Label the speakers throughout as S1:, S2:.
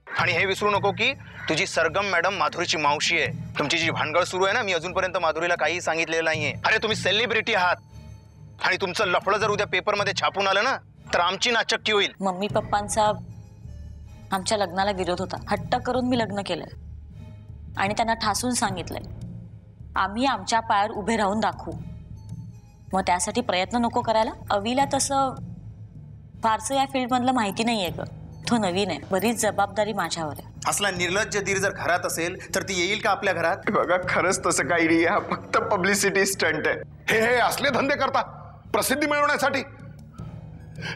S1: आणि हे विसरू नको की तुझी सरगम मॅडम माधुरीची मावशी आहे. तुमची जी भानगड सुरू आहे ना, मी अजूनपर्यंत माधुरीला काही सांगितलेलं नाहीये. अरे तुम्ही सेलिब्रिटी आहात आणि तुमचं लफडं जर उद्या पेपरमध्ये छापून आलं ना तर आमची नाचक्की होईल.
S2: मम्मी पप्पांचा आमच्या लग्नाला विरोध होता. हट्ट करून मी लग्न केलंय आणि त्यांना ठासून सांगितलंय आम्ही आमच्या पायावर उभे राहून दाखवू. मग त्यासाठी प्रयत्न नको करायला. अवीला तसं फारसं या फील्डमधलं माहिती नाहीये ग. तो नवीन आहे. बरीच जबाबदारी माझ्यावर आहे.
S1: असला निर्लज्ज धीर जर घरात असेल तर ती येईल का आपल्या घरात?
S3: बघा खरंच तसं काही नाही. हा फक्त पब्लिसिटी स्टंट आहे.
S4: हे असले धंदे करता प्रसिद्धी मिळवण्यासाठी,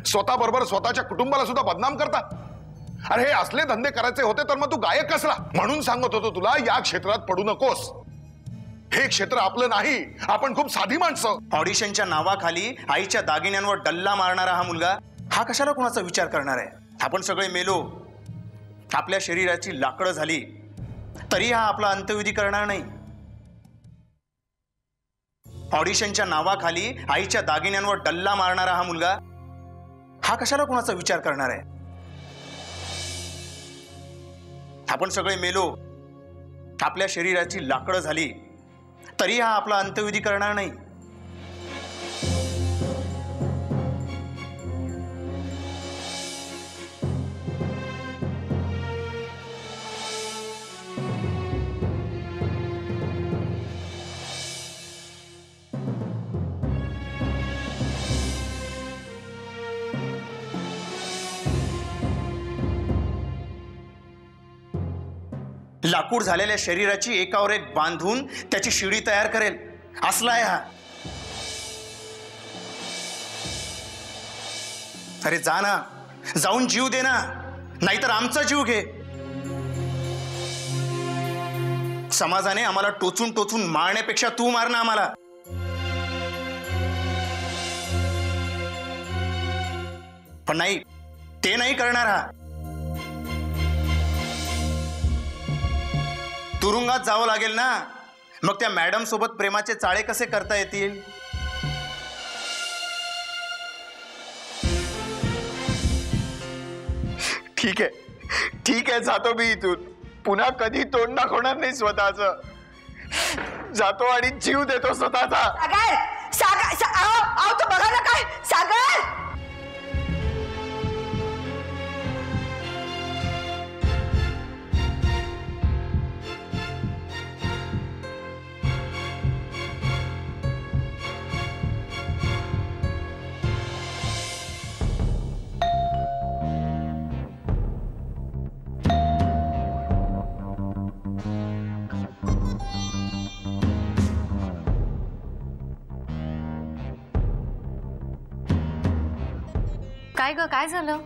S4: स्वतः बरोबर स्वतःच्या कुटुंबाला सुद्धा बदनाम करता. अरे हे असले धंदे करायचे होते तर मग तू गायक कसला? म्हणून सांगत होतो तुला या क्षेत्रात पडू नकोस. हे क्षेत्र आपलं नाही. आपण खूप साधी माणसं.
S1: ऑडिशनच्या नावाखाली आईच्या दागिन्यांवर डल्ला मारणारा हा मुलगा हा कशाला कोणाचा विचार करणार आहे? आपण सगळे मेलो, आपल्या शरीराची लाकडं झाली तरी हा आपला अंत्यविधी करणार नाही. ऑडिशनच्या नावाखाली आईच्या दागिन्यांवर डल्ला मारणारा हा मुलगा हा कशाला कोणाचा विचार करणार आहे? आपण सगळे मेलो, आपल्या शरीराची लाकडं झाली तरी हा आपला अंत्यविधी करणार नाही. लाकूड झालेल्या शरीराची एकावर एक बांधून त्याची शिडी तयार करेल असला आहे हा. अरे जा ना, जाऊन जीव दे ना, नाहीतर आमचा जीव घे. समाजाने आम्हाला टोचून टोचून मारण्यापेक्षा तू मार ना आम्हाला. पण नाही, ते नाही करणार हा. तुरुंगात जावं लागेल ना, मग त्या मॅडम सोबत प्रेमाचे चाळे कसे करता येतील?
S3: ठीक आहे जातो मी इथून. पुन्हा कधी तोंड दाखवणार नाही स्वतःचं. जातो आणि जीव देतो स्वतःचा.
S5: सागर, तो बघा ना काय सागर.
S6: काय ग, काय झालं?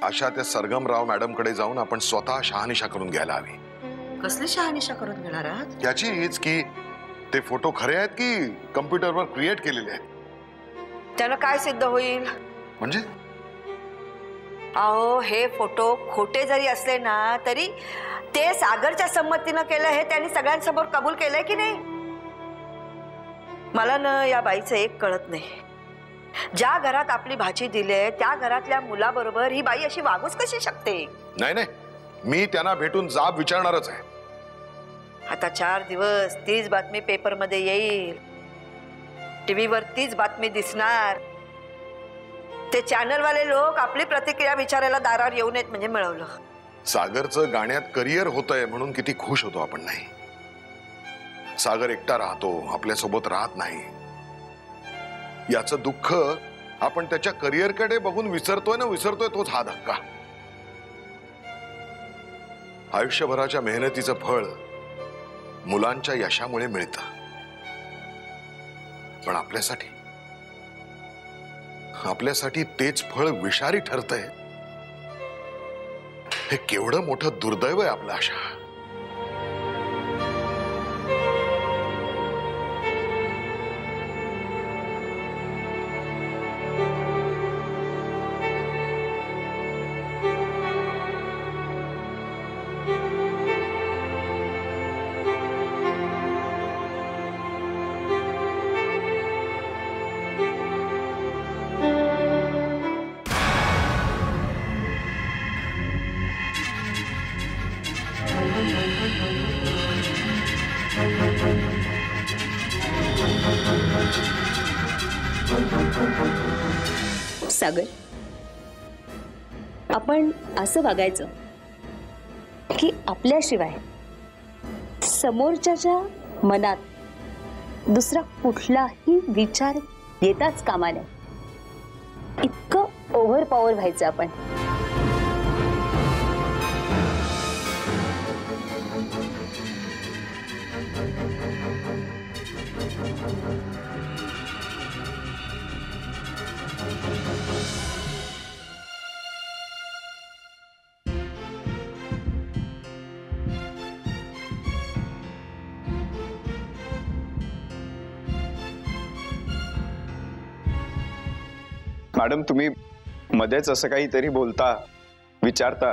S4: अशा त्या सरगमराव मॅडम कडे जाऊन आपण स्वतः शहानिशा करून घ्यायला हवी.
S5: कसली शहानिशा करून घेणार आहात?
S4: याचीच की ते फोटो खरे आहेत की कम्प्युटरवर क्रिएट केलेले आहेत.
S5: त्यानं काय सिद्ध होईल?
S4: म्हणजे
S5: अहो, हे फोटो खोटे जरी असले ना तरी ते सागरच्या संमतीनं केलं हे त्यांनी सगळ्यांसमोर कबूल केलंय की नाही? मला ना या बाईचं एक कळत नाही. ज्या घरात आपली भाची दिले त्या घरातल्या मुलाबरोबर ही बाई अशी वागूच कशी शकते?
S4: नाही नाही, मी त्यांना भेटून जाब विचारणारच आहे.
S5: आता 4 दिवस तीच बातमी पेपरमध्ये येईल, टीव्हीवर तीच बातमी दिसणार. ते चॅनलवाले लोक आपली प्रतिक्रिया विचारायला दारावर येऊ नयेत म्हणजे मिळवलं.
S4: सागरचं गाण्यात करिअर होतंय म्हणून किती खुश होतो आपण. नाही, सागर एकटा राहतो, आपल्यासोबत राहत नाही, याचं दुःख आपण त्याच्या करिअरकडे बघून विसरतोय तोच हा धक्का. आयुष्यभराच्या मेहनतीचं फळ मुलांच्या यशामुळे मिळतं, पण आपल्यासाठी तेच फळ विषारी ठरतंय. हे केवढं मोठं दुर्दैव आहे आपलं. आशा,
S7: सागर, आपण असं वागायचं की आपल्याशिवाय समोरच्याच्या मनात दुसरा कुठलाही विचार येताच कामा नये. इतकं ओव्हर पॉवर व्हायचं आपण.
S3: मॅडम, तुम्ही मध्येच असं काहीतरी बोलता, विचारता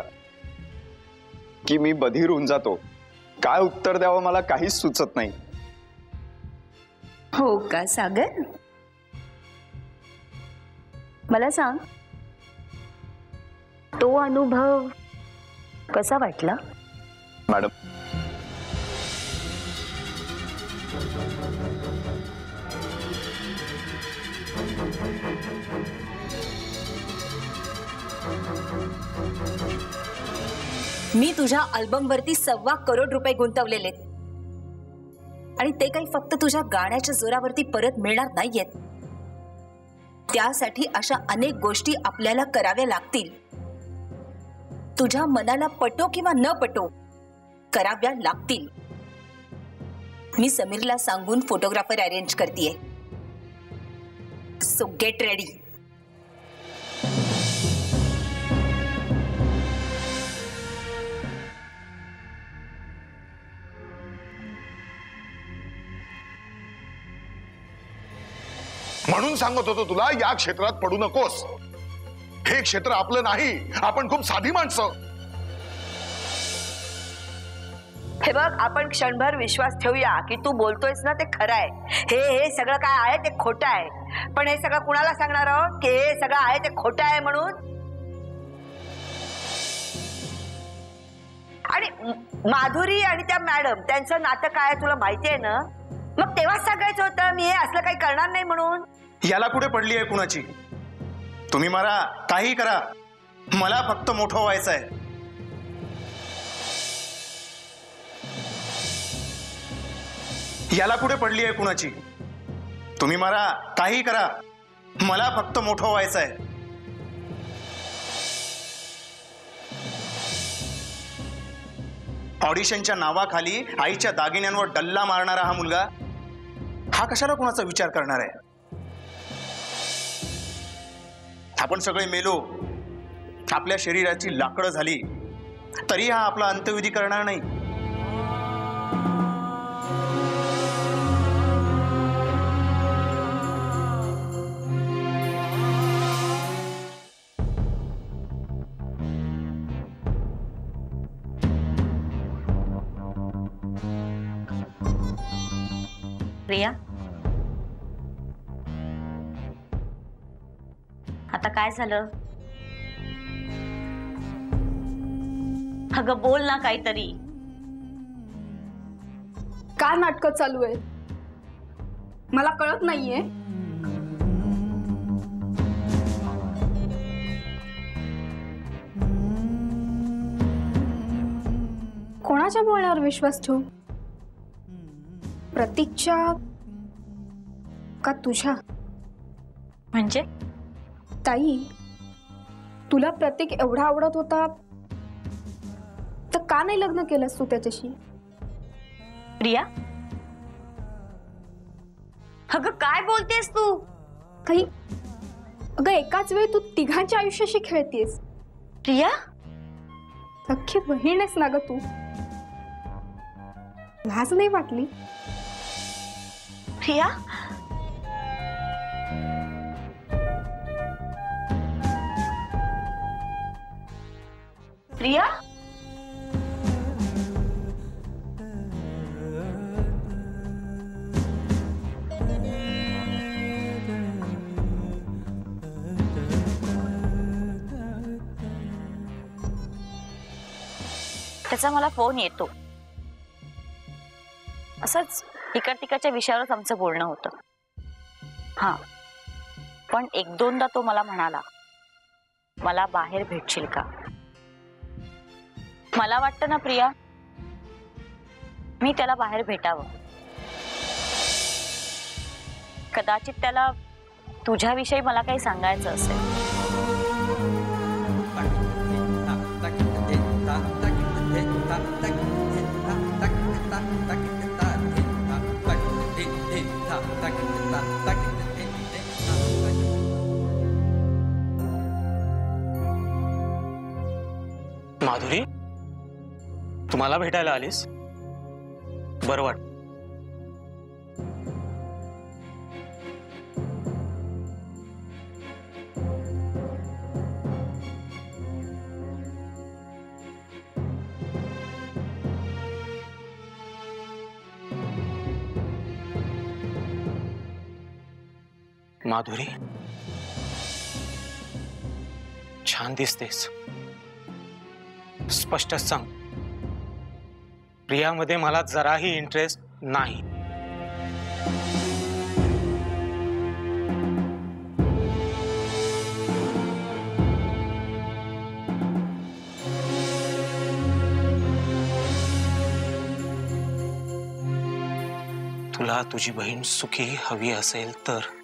S3: की मी बधीर होऊन जातो. काय उत्तर द्यावं मला काहीच सुचत नाही.
S7: हो का सागर? मला सांग, तो अनुभव कसा वाटला?
S3: मॅडम,
S7: मी तुझ्या अल्बमवरती 1.25 करोड रुपये गुंतवलेले आणि ते काही फक्त तुझ्या गाण्याच्या जोरावरती परत मिळणार नाहीयेत. त्यासाठी अशा अनेक गोष्टी आपल्याला कराव्या लागतील. तुझ्या मनाला पटो किंवा न पटो कराव्या लागतील. मी समीरला सांगून फोटोग्राफर अरेंज करतेय. So get ready.
S4: म्हणून सांगत होतो तुला, या क्षेत्रात पडू नकोस. हे क्षेत्र आपलं नाही. आपण खूप साधी माणसं.
S5: हे बघ, आपण क्षणभर विश्वास ठेवूया की तू बोलतोयस ना ते खरं आहे. हे सगळं काय आहे ते खोटं आहे. पण हे सगळं कुणाला सांगणार आहोत की हे सगळं आहे ते खोटं आहे म्हणून? आणि माधुरी आणि त्या मॅडम त्यांचं नातं काय तुला माहिती आहे ना? मग तेव्हाच सांगायचं होतं मी हे असलं काही करणार नाही म्हणून.
S1: याला कुठे पडली आहे कुणाची? तुम्ही मारा, काही करा, मला फक्त मोठं व्हायचं आहे. याला कुठे पडली आहे कुणाची? तुम्ही मारा, काही करा, मला फक्त मोठं व्हायचं आहे. ऑडिशनच्या नावाखाली आईच्या दागिन्यांवर डल्ला मारणारा हा मुलगा, हा कशाला कुणाचा विचार करणार आहे? आपण सगळे मेलो आपल्या शरीराची लाकडं झाली तरी हा आपला अंत्यविधी करणार नाही.
S2: प्रिया, आता काय झालं? अगं बोल ना काहीतरी.
S8: काय नाटकं चालू आहे मला कळत नाहीये. कोणाच्या बोलण्यावर विश्वास ठेवू? प्रतीकच्या का तुझ्या?
S2: म्हणजे
S8: ताई, तुला प्रतीक एवढा आवडत होता तर का नाही लग्न केलंस तू त्याच्याशी?
S2: प्रिया, अगं काय बोलतेस तू?
S8: काही अगं एकाच वेळी तू तिघांच्या आयुष्याशी खेळतेस.
S2: प्रिया,
S8: अख्खी बहीणच ना ग तू. लाज नाही वाटली?
S2: प्रिया, प्रिया, त्याचा मला फोन येतो. असंच इकड तिकडच्या विषयावरच आमचं बोलणं होतं. हा, पण एक दोनदा तो मला म्हणाला, मला बाहेर भेटशील का? मला वाटतं ना प्रिया, मी त्याला बाहेर भेटावं. कदाचित त्याला तुझ्याविषयी मला काही सांगायचं असेल.
S9: माधुरी, तुम्हाला भेटायला आलीस? बरं वाट. माधुरी, छान दिसतेस. स्पष्ट सांग, प्रियामध्ये मला जराही इंटरेस्ट नाही. तुला तुझी बहीण सुखी हवी असेल तर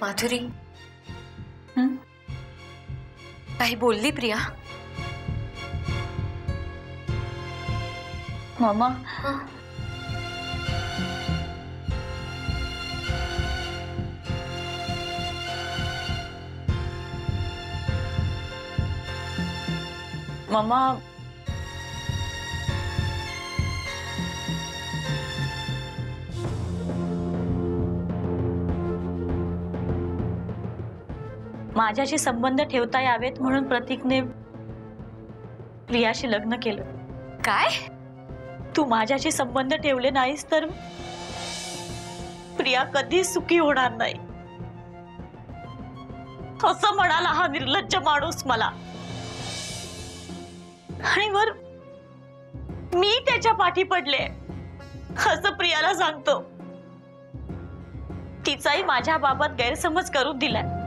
S6: माधुरी, काही बोलली प्रिया?
S2: मामा, मामा, माझ्याशी संबंध ठेवता यावेत म्हणून प्रतीकने प्रियाशी लग्न केलं.
S6: काय?
S2: तू माझ्याशी संबंध ठेवले नाहीस तर प्रिया कधीच सुखी होणार नाही, असं म्हणाला हा निर्लज्ज माणूस मला. आणि मी त्याच्या पाठी पडले असं प्रियाला सांगतो. तिचाही माझ्या बाबत गैरसमज करून दिलाय.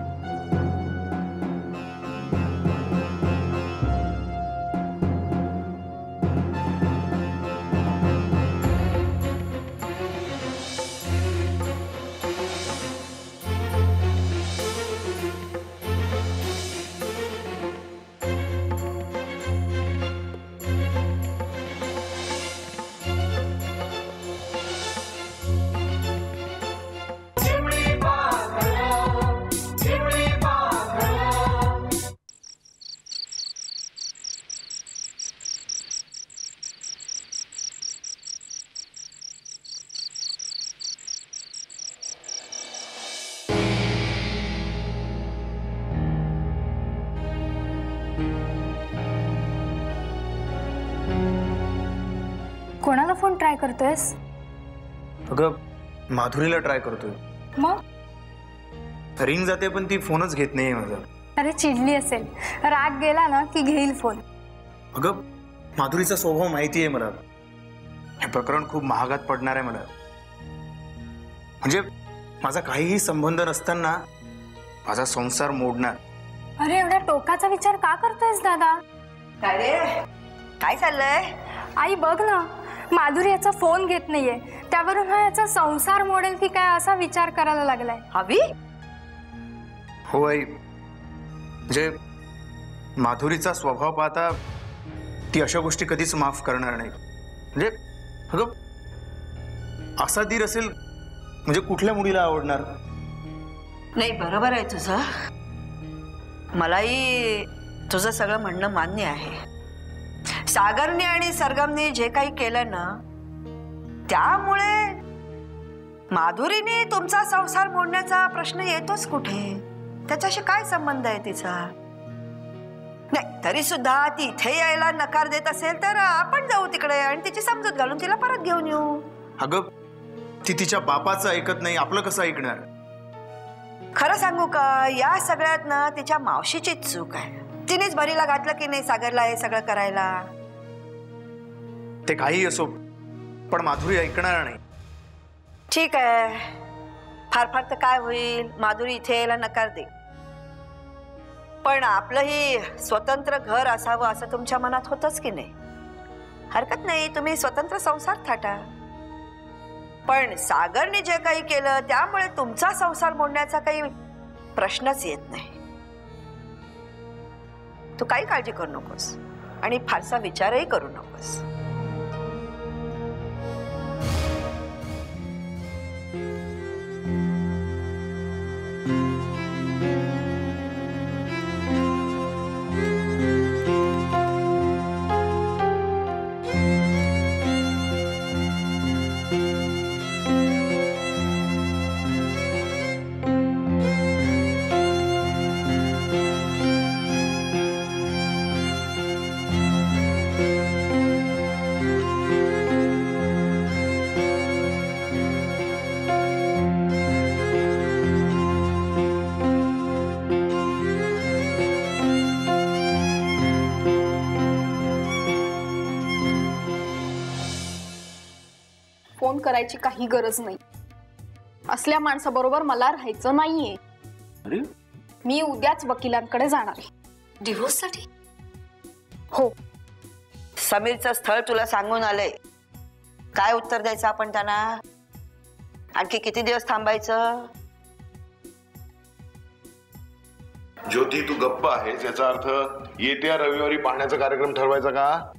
S8: कोणाला फोन ट्राय करतोयस?
S1: अगं माधुरीला ट्राय करतोय.
S8: मग
S1: रिंग जाते पण ती फोनच घेत नाहीये माझा.
S8: अरे चिडली असेल, राग गेला ना की घेईल फोन.
S1: अगं माधुरीचा स्वभाव माहिती आहे मला. हे प्रकरण खूप महागात पडणार आहे मला. म्हणजे माझा काहीही संबंध नसताना माझा संसार मोडणार.
S8: अरे एवढ्या टोकाचा विचार का करतोयस दादा?
S5: काय रे, काय चाललंय?
S8: आई बघ ना, माधुरी याचा फोन घेत नाहीये, त्यावरून हा याचा संसार मोडेल की काय असा विचार करायला लागलाय.
S5: हवी
S1: हो आई, म्हणजे माधुरीचा स्वभाव पाहता ती अशा गोष्टी कधीच माफ करणार नाही. म्हणजे अगं असा धीर असेल म्हणजे कुठल्या मुलीला आवडणार?
S5: नाही, बरोबर आहे तुझं. मलाही तुझं सगळं म्हणणं मान्य आहे. सागरने आणि सरगमने जे काही केलं ना, त्यामुळे माधुरीने तुमचा संसार मोडण्याचा प्रश्न येतोच कुठे? त्याच्याशी काय संबंध आहे तिचा? नाही, तरी सुद्धा ती इथे यायला नकार देत असेल तर आपण जाऊ तिकडे आणि तिची समजूत घालून तिला परत घेऊन येऊ.
S1: अगं ती तिच्या बापाचं ऐकत नाही, आपलं कसं ऐकणार?
S5: खरं सांगू का, या सगळ्यात ना तिच्या मावशीचीच चूक आहे. तिनेच बरीला घातलं की नाही सागरला हे सगळं करायला.
S1: ते काही असो, पण माधुरी ऐकणार नाही.
S5: ठीक आहे, फार फार तर काय होईल, माधुरी इथे यायला नकार दे. पण आपलंही स्वतंत्र घर असावं असं तुमच्या मनात होतच की नाही? हरकत नाही, तुम्ही स्वतंत्र संसार थाटा. पण सागरने जे काही केलं त्यामुळे तुमचा संसार मोडण्याचा काही प्रश्नच येत नाही. तू काही काळजी करू नकोस आणि फारसा विचारही करू नकोस.
S8: फोन करायची काही गरज नाही. असल्या माणसाबरोबर मला राहायचं नाहीये.
S9: अरे
S8: मी उद्याच वकिलांकडे जाणार आहे.
S6: डिवोर्स साठी?
S8: हो.
S5: समीरचं स्थळ तुला सांगून आलंय. काय उत्तर द्यायचं आपण त्यांना? आणखी किती दिवस थांबायचं?
S4: ज्योती, तू गप्प आहेस याचा अर्थ येत्या रविवारी पाहण्याचा कार्यक्रम ठरवायचा का?